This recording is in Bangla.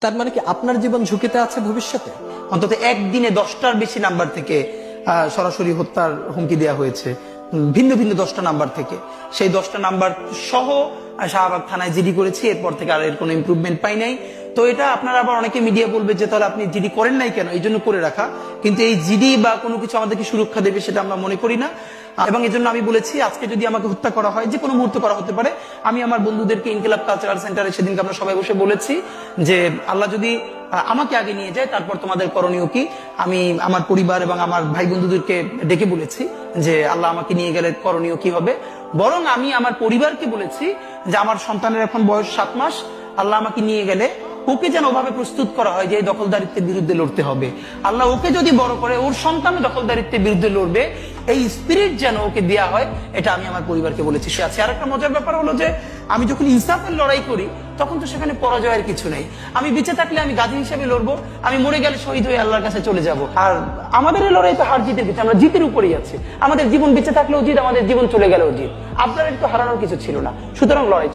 তার মানে কি আপনার জীবন ঝুঁকিতে আছে ভবিষ্যতে? অন্তত একদিনে 10টার বেশি নাম্বার থেকে সরাসরি হত্যার হুমকি দেওয়া হয়েছে, ভিন্ন ভিন্ন 10টা নাম্বার থেকে। সেই 10টা নাম্বার সহ শাহবাগ থানায় জিডি করেছি, এরপর থেকে আর এর কোনো ইমপ্রুভমেন্ট পাই নাই। তো এটা আপনারা আবার অনেকে মিডিয়া বলবে যে তাহলে আপনি জিডি করেন নাই কেন, এই জন্য করে রাখা। কিন্তু এই জিডি বা কোনো কিছু আমাদেরকে সুরক্ষা দেবে সেটা আমরা মনে করি না। এবং এই জন্য আমি বলেছি আজকে যদি আমাকে হত্যা করা হয়, যে কোনো মুহূর্তে করা হতে পারে। আমি আমার বন্ধুদেরকে ইনকিলাব কালচারাল সেন্টারে সেদিনকে আমরা সবাই বসে বলেছি যে আল্লাহ যদি আমাকে আগে নিয়ে যায় তারপর তোমাদের করণীয় কি। আমি আমার পরিবার এবং আমার ভাই বন্ধুদেরকে ডেকে বলেছি যে আল্লাহ আমাকে নিয়ে গেলে করণীয় কি হবে। বরং আমি আমার পরিবারকে বলেছি যে আমার সন্তানের এখন বয়স 7 মাস, আল্লাহ আমাকে নিয়ে গেলে ওকে যেন ওভাবে প্রস্তুত করা হয় যে এই দখলদারিত্বের বিরুদ্ধে লড়তে হবে। আল্লাহ ওকে যদি বড় করে ওর সন্তান দখলদারিত্বের বিরুদ্ধে লড়বে, এই স্পিরিট যেন ওকে দেয়া হয়, এটা আমি আমার পরিবারকে বলেছি। সে আছে। আর একটা মজার ব্যাপার হলো যে আমি যখন ইনসাফের লড়াই করি তখন তো সেখানে পরাজয়ের কিছু নেই। আমি বেঁচে থাকলে আমি গাজী হিসেবে লড়বো, আমি মরে গেলে শহীদ হয়ে আল্লাহর কাছে চলে যাব। আর আমাদের এই লড়াই তো হার জিতের কিছু, আমরা জিতের উপরেই আছি। আমাদের জীবন বেঁচে থাকলেও জিত, আমাদের জীবন চলে গেলেও জিত। আপনার একটু হারানোর কিছু ছিল না, সুতরাং লড়াই।